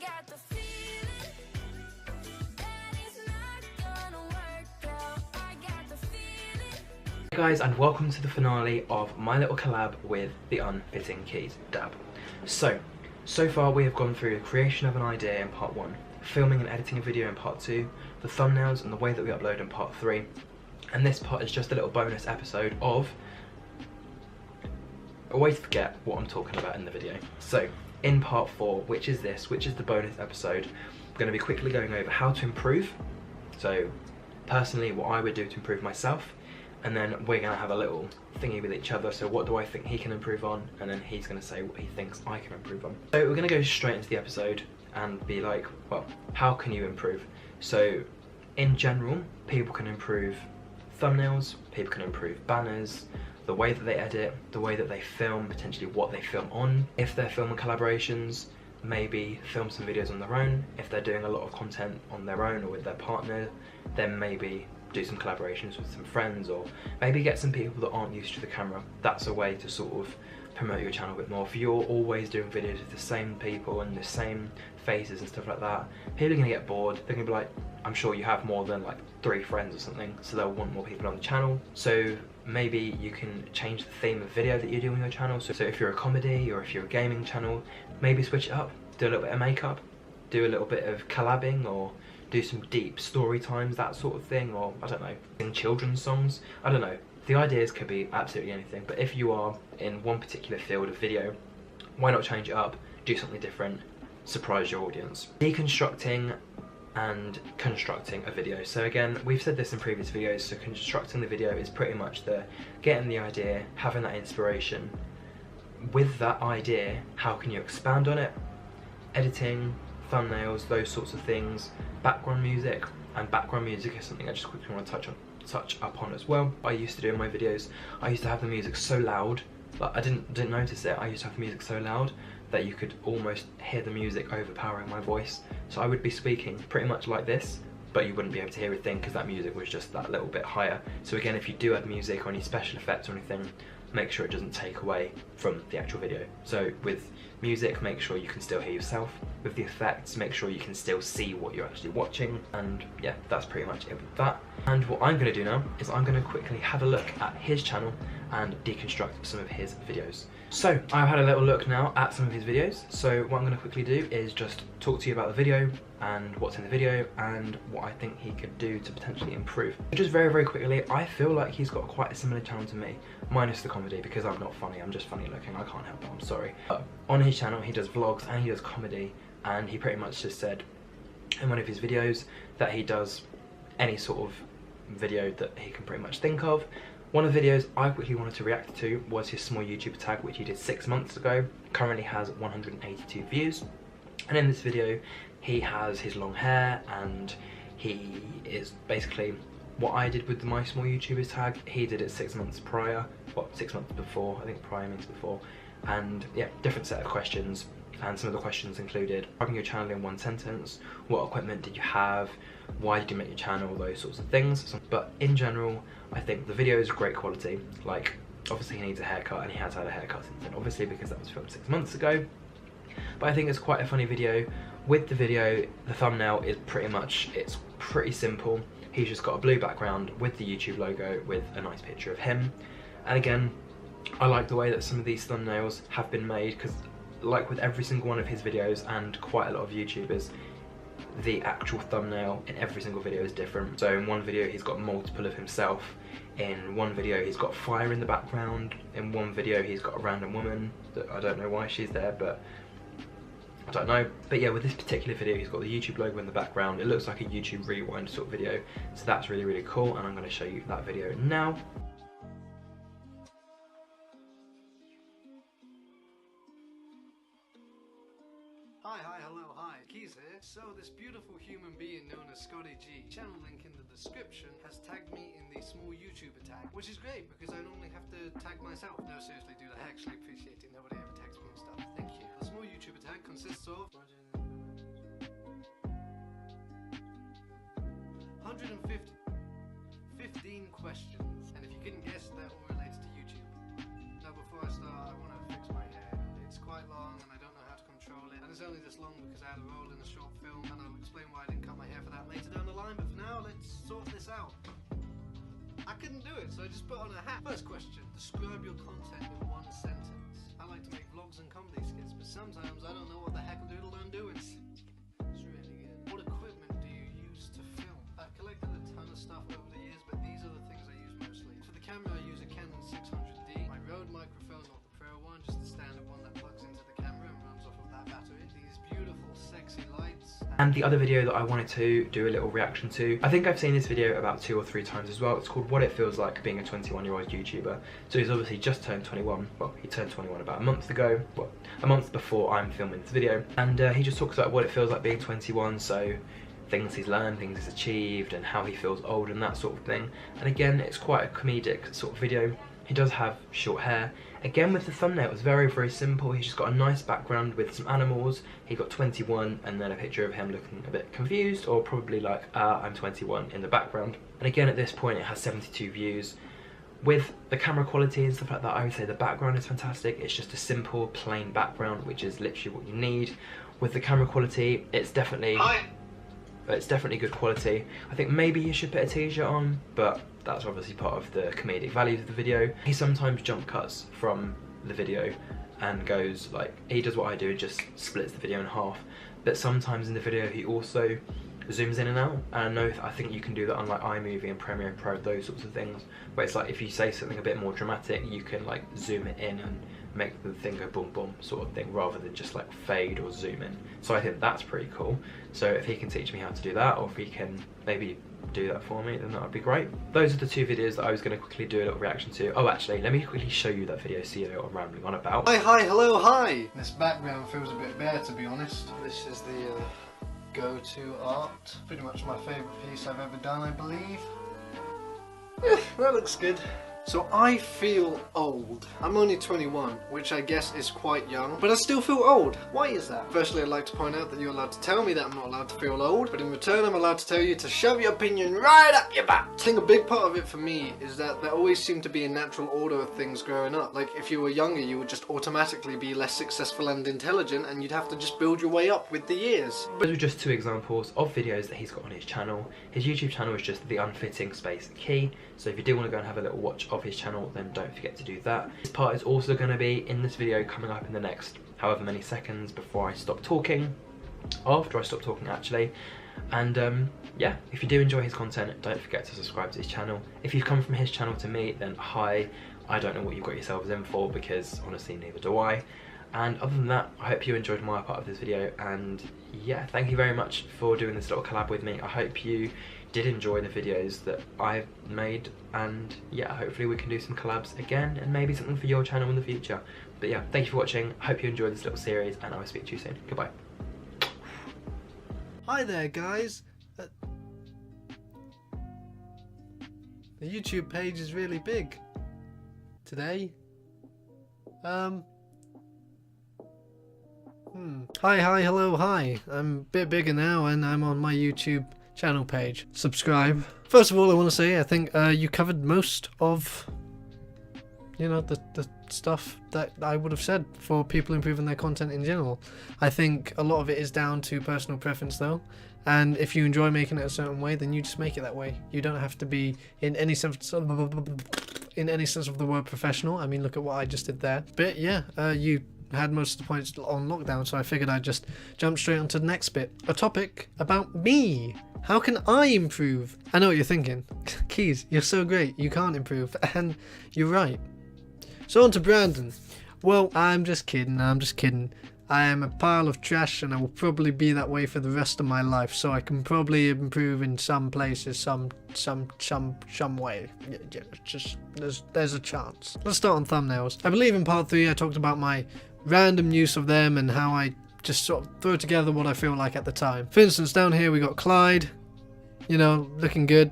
got the feeling that it's not gonna work out. I got the feeling. Hey guys, and welcome to the finale of my little collab with the Unfitting Keys Dab. So far we have gone through the creation of an idea in part 1, filming and editing a video in part 2, the thumbnails and the way that we upload in part 3, and this part is just a little bonus episode of a way to forget what I'm talking about in the video. So in part 4, which is the bonus episode, we're going to be quickly going over how to improve. So personally what I would do to improve myself, and then we're going to have a little thingy with each other. So what do I think he can improve on, and then he's going to say what he thinks I can improve on. So we're going to go straight into the episode and be like, well, how can you improve? So in general, people can improve thumbnails, people can improve banners, the way that they edit, the way that they film, potentially what they film on. If they're filming collaborations, maybe film some videos on their own. If they're doing a lot of content on their own or with their partner, then maybe do some collaborations with some friends, or maybe get some people that aren't used to the camera. That's a way to sort of promote your channel a bit more. If you're always doing videos with the same people and the same faces and stuff like that, people are gonna get bored. They're gonna be like, I'm sure you have more than like 3 friends or something, so they'll want more people on the channel. So maybe you can change the theme of video that you do on your channel. So if you're a comedy or if you're a gaming channel, maybe switch it up, do a little bit of makeup, do a little bit of collabing, or do some deep story times, that sort of thing, or I don't know, sing children's songs, I don't know. The ideas could be absolutely anything, but if you are in one particular field of video, why not change it up, do something different, surprise your audience. Deconstructing and constructing a video. So again, we've said this in previous videos, so constructing the video is pretty much the getting the idea, having that inspiration. With that idea, how can you expand on it? Editing, thumbnails, those sorts of things, background music, and background music is something I just quickly want to touch upon as well. I used to do in my videos, I used to have the music so loud, like I didn't notice it, I used to have the music so loud that you could almost hear the music overpowering my voice. So I would be speaking pretty much like this, but you wouldn't be able to hear a thing because that music was just that little bit higher. So again, if you do add music or any special effects or anything, make sure it doesn't take away from the actual video. So with music, make sure you can still hear yourself. With the effects, make sure you can still see what you're actually watching. And yeah, that's pretty much it with that. And what I'm gonna do now is I'm gonna quickly have a look at his channel and deconstruct some of his videos. So I've had a little look now at some of his videos. So what I'm gonna quickly do is just talk to you about the video and what's in the video and what I think he could do to potentially improve. Just very quickly, I feel like he's got quite a similar channel to me, minus the comedy, because I'm not funny, I'm just funny looking, I can't help it, I'm sorry. But on his channel, he does vlogs and he does comedy, and he pretty much just said in one of his videos that he does any sort of video that he can pretty much think of. One of the videos I quickly wanted to react to was his small YouTuber tag, which he did 6 months ago. Currently has 182 views. And in this video, he has his long hair, and he is basically what I did with the My Small YouTubers tag. He did it 6 months prior, well, 6 months before, I think prior means before. And yeah, different set of questions. And some of the questions included describing your channel in 1 sentence, what equipment did you have, why did you make your channel, those sorts of things. But in general, I think the video is great quality. Like, obviously he needs a haircut, and he has had a haircut since then, obviously, because that was filmed 6 months ago. But I think it's quite a funny video. With the video, the thumbnail is it's pretty simple. He's just got a blue background with the YouTube logo with a nice picture of him. And again, I like the way that some of these thumbnails have been made, because like with every single one of his videos and quite a lot of YouTubers, the actual thumbnail in every single video is different. So in one video he's got multiple of himself, in one video he's got fire in the background, in one video he's got a random woman that I don't know why she's there, but I don't know. But yeah, with this particular video he's got the YouTube logo in the background. It looks like a YouTube rewind sort of video, so that's really cool, and I'm going to show you that video now. Hi, Keys here. So this beautiful human being known as Scotty G, channel link in the description, has tagged me in the small YouTuber tag, which is great because I normally have to tag myself. No, seriously, dude, I actually appreciate it. Nobody ever tags me and stuff. Thank you. The small YouTuber tag consists of 15 questions, and if you couldn't guess, that all relates to YouTube. Now, before I start, I want to fix my hair. It's quite long and I don't know how to control it, and it's only this long because I had a role in a short film, and I'll explain why I didn't cut my hair for that later down the line, but for now, let's sort this out. I couldn't do it, so I just put on a hat. First question, describe your content in one sentence. I like to make vlogs and comedy skits, but sometimes I don't know what the heck doodle I'm doing. It's really good. What equipment do you use to film? I've collected a ton of stuff over the years, but these are the things I use mostly. For the camera, I use a Canon 600D, my Rode microphone, not the Pro one, just the standard one that plugs into the camera and runs off of that battery. These beautiful, sexy lights. And the other video that I wanted to do a little reaction to, I think I've seen this video about 2 or 3 times as well. It's called What It Feels Like Being a 21-year-old YouTuber. So he's obviously just turned 21. Well, he turned 21 about a month ago. Well, a month before I'm filming this video. And he just talks about what it feels like being 21. So things he's learned, things he's achieved, and how he feels old and that sort of thing. And again, it's quite a comedic sort of video. He does have short hair. Again, with the thumbnail, it's very, very simple. He's just got a nice background with some animals. He got 21 and then a picture of him looking a bit confused, or probably like, I'm 21 in the background. And again, at this point, it has 72 views. With the camera quality and stuff like that, I would say the background is fantastic. It's just a simple, plain background, which is literally what you need. With the camera quality, it's definitely good quality. I think maybe he should put a t-shirt on, but that's obviously part of the comedic value of the video. He sometimes jump cuts from the video and goes like, he does what I do and just splits the video in half. But sometimes in the video he also zooms in and out. And I think you can do that on like iMovie and Premiere Pro, those sorts of things. Where it's like if you say something a bit more dramatic, you can like zoom it in and make the thing go boom boom sort of thing, rather than just like fade or zoom in. So I think that's pretty cool. So if he can teach me how to do that, or if he can maybe do that for me, then that would be great. Those are the 2 videos that I was going to quickly do a little reaction to. Oh, actually, let me quickly show you that video so you know what I'm rambling on about. Hi, hello, hi! This background feels a bit bare, to be honest. This is the go-to art. Pretty much my favourite piece I've ever done, I believe. Yeah, that looks good. So I feel old. I'm only 21, which I guess is quite young, but I still feel old. Why is that? Firstly, I'd like to point out that you're allowed to tell me that I'm not allowed to feel old, but in return I'm allowed to tell you to shove your opinion right up your butt. I think a big part of it for me is that there always seemed to be a natural order of things growing up. Like if you were younger, you would just automatically be less successful and intelligent, and you'd have to just build your way up with the years. Those are just 2 examples of videos that he's got on his channel. His YouTube channel is just The Unfitting Space Key, so if you do want to go and have a little watch of his channel, then don't forget to do that. This part is also going to be in this video coming up in the next however many seconds before I stop talking, after I stop talking actually. And yeah, if you do enjoy his content, don't forget to subscribe to his channel. If you've come from his channel to me, then hi, I don't know what you've got yourselves in for, because honestly neither do I. And other than that, I hope you enjoyed my part of this video, and yeah, thank you very much for doing this little collab with me. I hope you did enjoy the videos that I've made, and yeah, hopefully we can do some collabs again, and maybe something for your channel in the future. But yeah, thank you for watching, I hope you enjoyed this little series, and I will speak to you soon. Goodbye. Hi there, guys. The YouTube page is really big today. Hi, hello, hi. I'm a bit bigger now, and I'm on my YouTube channel page. Subscribe. First of all, I want to say I think you covered most of, you know, the stuff that I would have said for people improving their content in general. I think a lot of it is down to personal preference though, and if you enjoy making it a certain way, then you just make it that way. You don't have to be in any sense of the word professional. I mean, look at what I just did there. But yeah, you had most of the points on lockdown, so I figured I'd just jump straight onto the next bit. A topic about me. How can I improve? I know what you're thinking. Keys, you're so great, you can't improve. And you're right. So on to Brandon. Well, I'm just kidding. I am a pile of trash, and I will probably be that way for the rest of my life, so I can probably improve in some places, some way. Just there's a chance. Let's start on thumbnails. I believe in part 3 I talked about my random use of them and how I just sort of throw together what I feel like at the time. For instance, down here we got Clyde, you know, looking good,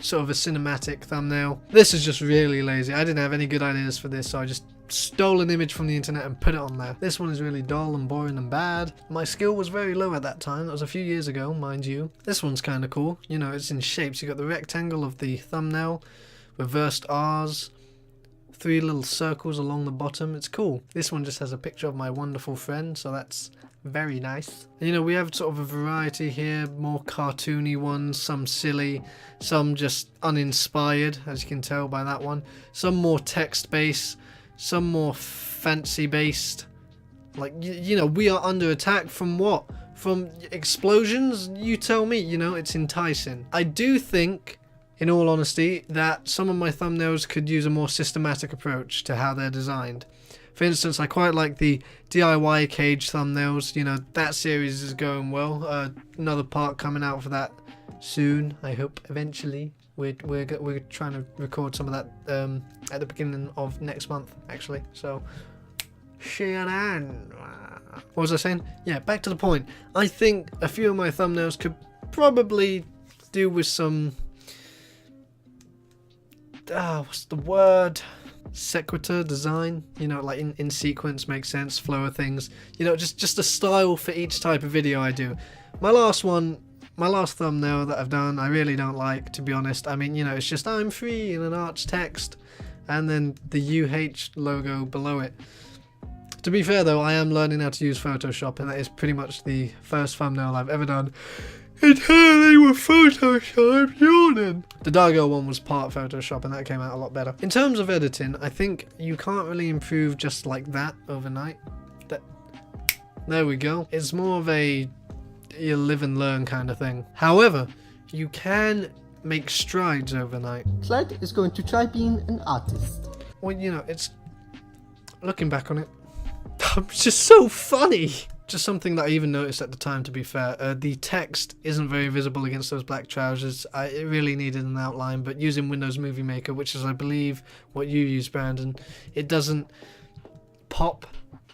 sort of a cinematic thumbnail. This is just really lazy. I didn't have any good ideas for this, so I just stole an image from the internet and put it on there. This one is really dull and boring and bad. My skill was very low at that time. That was a few years ago, mind you. This one's kind of cool. You know, it's in shapes. You got the rectangle of the thumbnail, reversed R's, 3 little circles along the bottom. It's cool. This one just has a picture of my wonderful friend, so that's very nice. You know, we have sort of a variety here, more cartoony ones, some silly, some just uninspired, as you can tell by that one. Some more text-based, some more fancy-based. Like, you know, we are under attack from what? From explosions? You tell me, you know, it's enticing. I do think, in all honesty, that some of my thumbnails could use a more systematic approach to how they're designed. For instance, I quite like the DIY cage thumbnails. You know, that series is going well. Another part coming out for that soon, I hope, eventually. We're trying to record some of that at the beginning of next month, actually. So, Shannon. What was I saying? Yeah, back to the point. I think a few of my thumbnails could probably do with some... what's the word? Sequitur design, you know, like in sequence, makes sense, flow of things, you know, just a style for each type of video I do. My last thumbnail that I've done, I really don't like, to be honest. I mean, you know, it's just I'm free in an arch text and then the UH logo below it. To be fair though, I am learning how to use Photoshop, and that is pretty much the first thumbnail I've ever done entirely with Photoshop. Yawning. The Dargo one was part Photoshop, and that came out a lot better. In terms of editing, I think you can't really improve just like that overnight. There we go. It's more of a you live and learn kind of thing. However, you can make strides overnight. Clyde is going to try being an artist. Well, you know, it's looking back on it, it's just so funny. Just something that I even noticed at the time, to be fair. The text isn't very visible against those black trousers. It really needed an outline, but using Windows Movie Maker, which is, I believe, what you use, Brandon, it doesn't pop.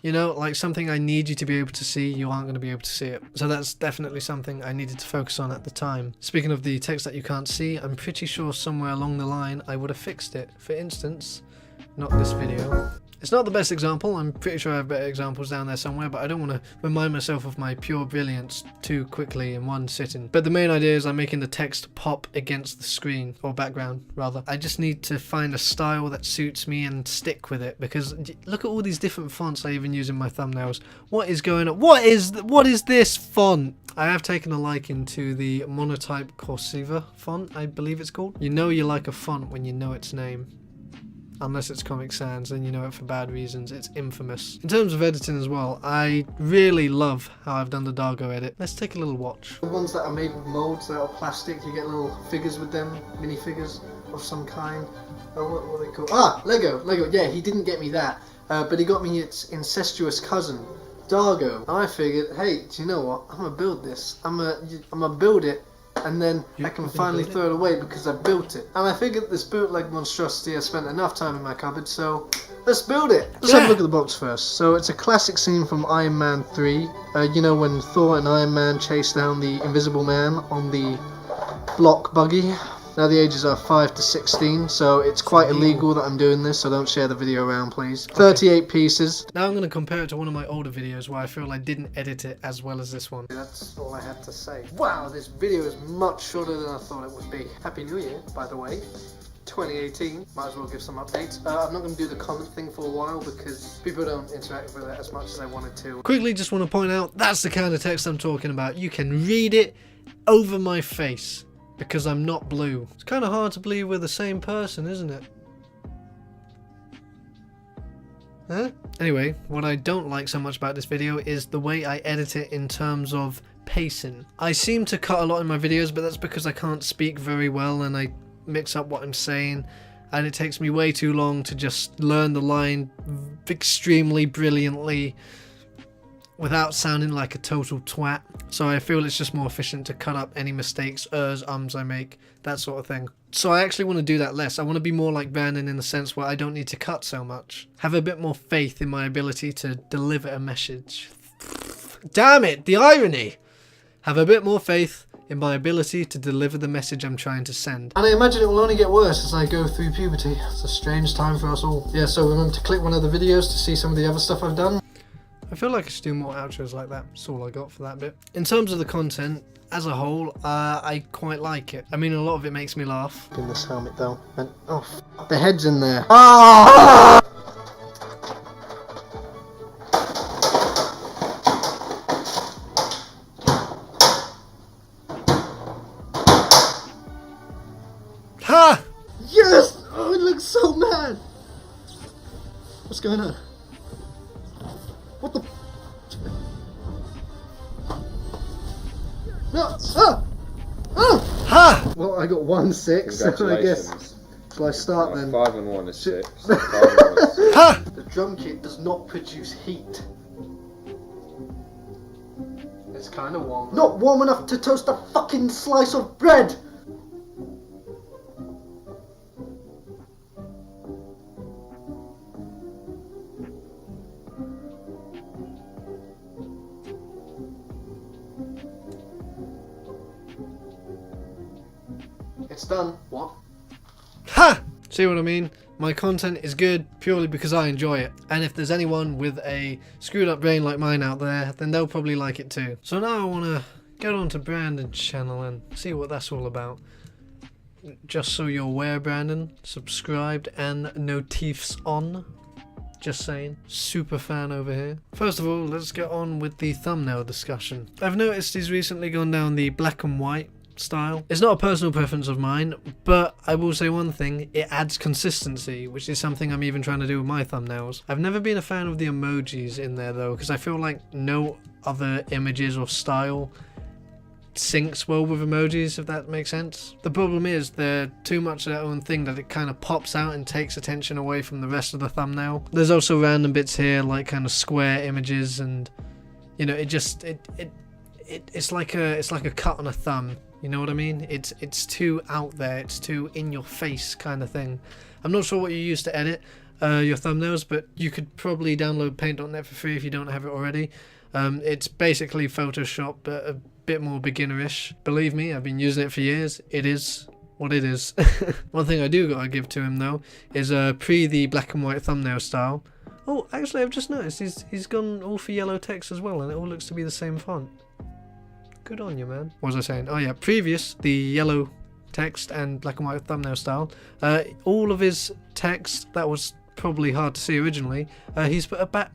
You know, like something I need you to be able to see, you aren't going to be able to see it. So that's definitely something I needed to focus on at the time. Speaking of the text that you can't see, I'm pretty sure somewhere along the line I would have fixed it. For instance, not this video. It's not the best example, I'm pretty sure I have better examples down there somewhere, but I don't want to remind myself of my pure brilliance too quickly in one sitting. But the main idea is I'm making the text pop against the screen, or background rather. I just need to find a style that suits me and stick with it, because look at all these different fonts I even use in my thumbnails. What is going on? What is this font? I have taken a liking to the Monotype Cursiva font, I believe it's called. You know you like a font when you know its name. Unless it's Comic Sans, then you know it for bad reasons. It's infamous. In terms of editing as well, I really love how I've done the Dargo edit. Let's take a little watch. The ones that are made with molds that are plastic, you get little figures with them, minifigures of some kind. Oh, what are they called? Ah, Lego. Yeah, he didn't get me that, but he got me its incestuous cousin, Dargo. And I figured, hey, do you know what? I'm gonna build this. I'm gonna build it. And then I can finally throw it away because I built it. And I figured this bootleg monstrosity has spent enough time in my cupboard, so let's build it. Let's have a look at the box first. So it's a classic scene from Iron Man 3. You know, when Thor and Iron Man chase down the Invisible Man on the block buggy. Now the ages are 5 to 16, so it's quite illegal that I'm doing this, so don't share the video around, please. 38 pieces. Now I'm going to compare it to one of my older videos where I feel I didn't edit it as well as this one. That's all I had to say. Wow, this video is much shorter than I thought it would be. Happy New Year, by the way. 2018. Might as well give some updates. I'm not going to do the comment thing for a while because people don't interact with it as much as I wanted to. Quickly, just want to point out, that's the kind of text I'm talking about. You can read it over my face. Because I'm not blue. It's kind of hard to believe we're the same person, isn't it? Huh? Anyway, what I don't like so much about this video is the way I edit it in terms of pacing. I seem to cut a lot in my videos, but that's because I can't speak very well and I mix up what I'm saying, and it takes me way too long to just learn the line extremely brilliantly without sounding like a total twat. So I feel it's just more efficient to cut up any mistakes, ums I make, that sort of thing. So I actually want to do that less. I want to be more like Brandon in the sense where I don't need to cut so much. Have a bit more faith in my ability to deliver a message. Damn it, the irony! Have a bit more faith in my ability to deliver the message I'm trying to send. And I imagine it will only get worse as I go through puberty. It's a strange time for us all. Yeah, so remember to click one of the videos to see some of the other stuff I've done. I feel like I should do more outros like that. That's all I got for that bit. In terms of the content, as a whole, I quite like it. I mean, a lot of it makes me laugh. In this helmet though, and oh, the head's in there. Ah! Ha! Yes! Oh, it looks so mad. What's going on? What the? No! Ah! Ah! Ha! Well, I got 1-6, so I guess. Congratulations. Shall I start then? 5 and 1 is 6. 5 and 1 is 6. Ha! The drum kit does not produce heat. It's kind of warm. Not warm enough to toast a fucking slice of bread! It's done. What? Ha! See what I mean? My content is good purely because I enjoy it. And if there's anyone with a screwed up brain like mine out there, then they'll probably like it too. So now I want to get on to Brandon's channel and see what that's all about. Just so you're aware, Brandon, subscribed and notifs on. Just saying. Super fan over here. First of all, let's get on with the thumbnail discussion. I've noticed he's recently gone down the black and white style. It's not a personal preference of mine, but I will say one thing, it adds consistency, which is something I'm even trying to do with my thumbnails. I've never been a fan of the emojis in there though, because I feel like no other images or style syncs well with emojis, if that makes sense. The problem is they're too much of their own thing that it kind of pops out and takes attention away from the rest of the thumbnail. There's also random bits here like kind of square images, and you know, it's like a cut on a thumb. You know what I mean? It's too out there, it's too in your face kind of thing. I'm not sure what you use to edit your thumbnails, but you could probably download Paint.net for free if you don't have it already. It's basically Photoshop, but a bit more beginnerish. Believe me, I've been using it for years. It is what it is. One thing I do gotta give to him though is pre the black and white thumbnail style. Oh, actually I've just noticed he's gone all for yellow text as well, and it all looks to be the same font. Good on you, man. What was I saying? Oh yeah, previous, the yellow text and black and white thumbnail style. All of his text, that was probably hard to see originally, he's put a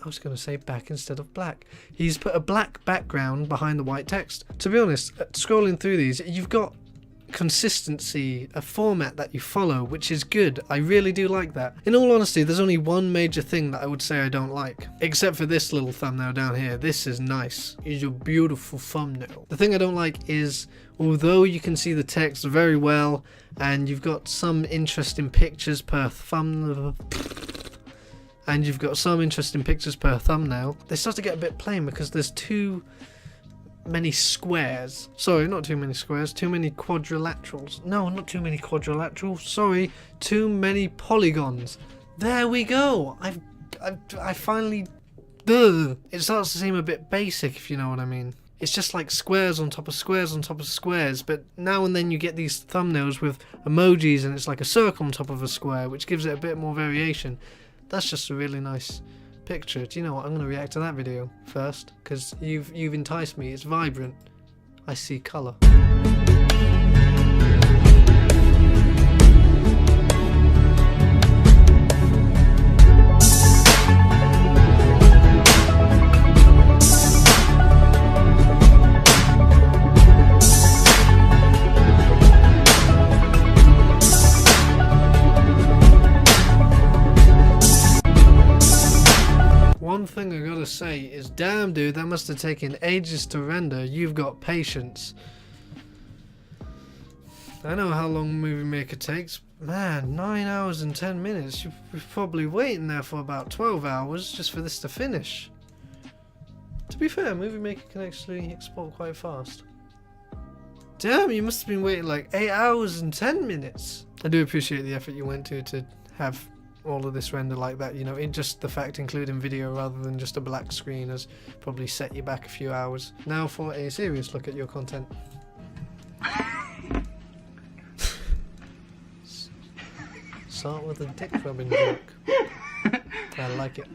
I was going to say back instead of black. He's put a black background behind the white text. To be honest, scrolling through these, you've got consistency, a format that you follow, which is good. I really do like that. In all honesty, there's only one major thing that I would say I don't like, except for this little thumbnail down here. This is nice. It's a beautiful thumbnail. The thing I don't like is, although you can see the text very well and you've got some interesting pictures per thumbnail, they start to get a bit plain because there's too many squares. Sorry, not too many squares, too many quadrilaterals. No, not too many quadrilaterals. Sorry, too many polygons. There we go. I finally... Ugh. It starts to seem a bit basic, if you know what I mean. It's just like squares on top of squares on top of squares, but now and then you get these thumbnails with emojis and it's like a circle on top of a square, which gives it a bit more variation. That's just a really nice picture. Do you know what? I'm going to react to that video first, because you've enticed me. It's vibrant. I see colour. One thing I gotta say is, damn dude, that must have taken ages to render. You've got patience. I know how long Movie Maker takes. Man, 9 hours and 10 minutes. You're probably waiting there for about 12 hours just for this to finish. To be fair, Movie Maker can actually export quite fast. Damn, you must have been waiting like 8 hours and 10 minutes. I do appreciate the effort you went to have all of this render like that, you know. In just the fact including video rather than just a black screen has probably set you back a few hours. Now for a serious look at your content. Start with a dick rubbing joke. I like it.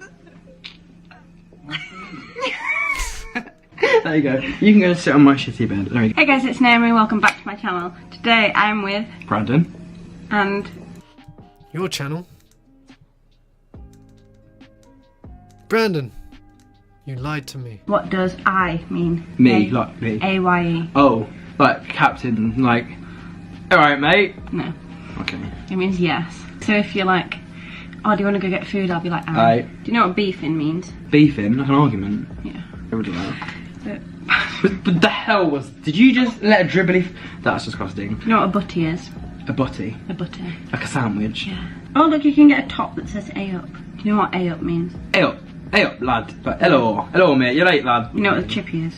There you go. You can go sit on my shitty bed. There you go. Hey guys, it's Naomi. Welcome back to my channel. Today I'm with Brandon. and Your channel. Brandon, you lied to me. what does I mean? Me, like me. A-Y-E. Oh, like captain, like. Alright, mate. No, Okay. it means yes. So if you're like, oh, do you want to go get food? I'll be like, Aye. Do you know what beefing means? Beefing, like an argument. Yeah. Everybody knows. But, But the hell was? Did you just let a dribbly? That's disgusting. do you know what a butty is? A butty, A butty. like a sandwich. Yeah. Oh look, you can get a top that says A up. Do you know what A up means? Hey up, lad. But hello, mate. You're late, lad. You know what a chippy is?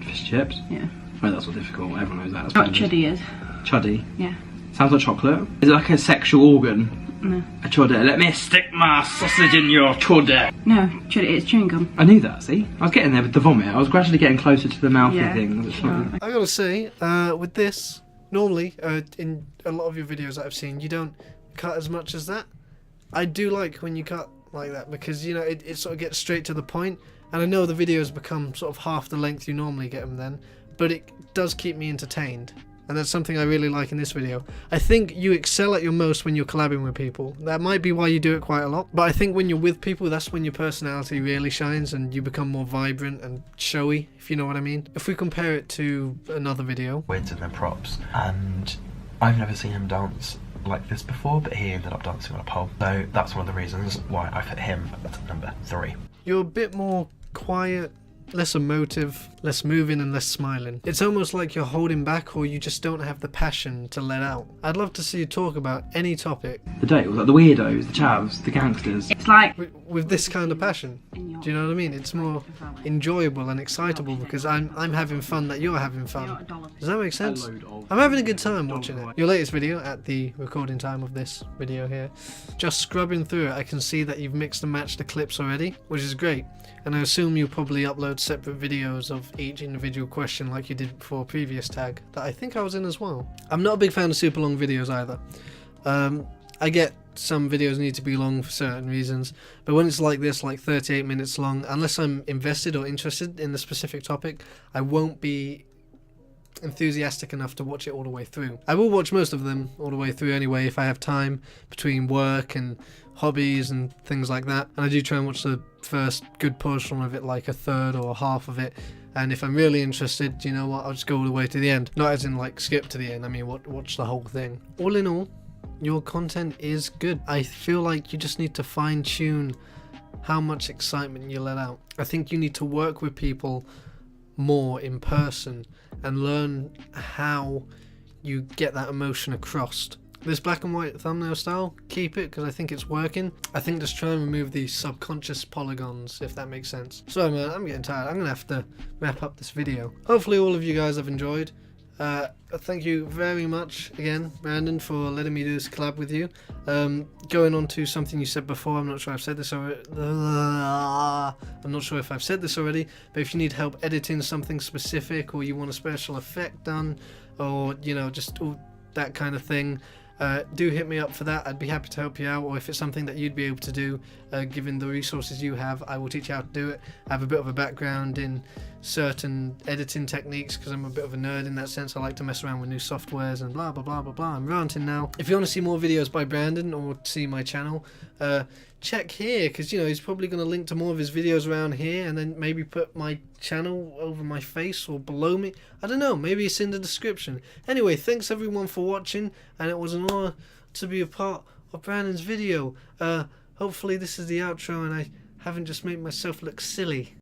Fish chips. Yeah. Oh, that's not difficult. Everyone knows that. That's You know what what it is. chuddy is? Chuddy. Yeah. Sounds like chocolate. Is it like a sexual organ? No. A chudder. Let me stick my sausage in your chudder. No, chuddy, it's chewing gum. I knew that. See, I was getting there with the vomit. I was gradually getting closer to the mouthy Yeah. things. It's Sure. not- I gotta say, with this, normally in a lot of your videos that I've seen, you don't cut as much as that. I do like when you cut like that because you know it sort of gets straight to the point. And I know the videos become sort of half the length you normally get them then, but it does keep me entertained. And that's something I really like in this video. I think you excel at your most when you're collabing with people. That might be why you do it quite a lot. But I think when you're with people, that's when your personality really shines and you become more vibrant and showy, if you know what I mean. If we compare it to another video. Wids and then props, and I've never seen him dance like this before, but he ended up dancing on a pole. So that's one of the reasons why I put him at number 3. You're a bit more quiet, less emotive, less moving and less smiling. It's almost like you're holding back or you just don't have the passion to let out. I'd love to see you talk about any topic The date was like the weirdos, the chavs, the gangsters. It's like with this kind of passion. Do you know what I mean? It's more enjoyable and excitable because I'm having fun that you're having fun. Does that make sense? I'm having a good time watching it. Your latest video at the recording time of this video here. Just scrubbing through it, I can see that you've mixed and matched the clips already, which is great. And I assume you'll probably upload separate videos of each individual question like you did for a previous tag that I think I was in as well. I'm not a big fan of super long videos either. I get some videos need to be long for certain reasons, but when it's like this, like 38 minutes long, unless I'm invested or interested in the specific topic, I won't be enthusiastic enough to watch it all the way through. I will watch most of them all the way through anyway if I have time between work and hobbies and things like that, and I do try and watch the first good portion of it, like a third or half of it, and if I'm really interested, you know what, I'll just go all the way to the end. Not as in like skip to the end, I mean watch the whole thing. All in all, your content is good. I feel like you just need to fine tune how much excitement you let out. I think you need to work with people more in person and learn how you get that emotion across. This black and white thumbnail style, keep it because I think it's working. I think just try and remove these subconscious polygons, if that makes sense. So man, I'm getting tired. I'm gonna have to wrap up this video. Hopefully all of you guys have enjoyed. Thank you very much again, Brandon, for letting me do this collab with you. Going on to something you said before, I'm not sure I've said this already. I'm not sure if I've said this already, but if you need help editing something specific, or you want a special effect done, or you know, just all that kind of thing, do hit me up for that. I'd be happy to help you out, or if it's something that you'd be able to do, given the resources you have, I will teach you how to do it. I have a bit of a background in certain editing techniques because I'm a bit of a nerd in that sense. I like to mess around with new softwares and blah blah blah blah blah. I'm ranting now. If you want to see more videos by Brandon or see my channel, check here because you know he's probably going to link to more of his videos around here, and then maybe put my channel over my face or below me. I don't know, maybe it's in the description. Anyway, thanks everyone for watching, and it was an honor to be a part of Brandon's video. Hopefully this is the outro and I haven't just made myself look silly.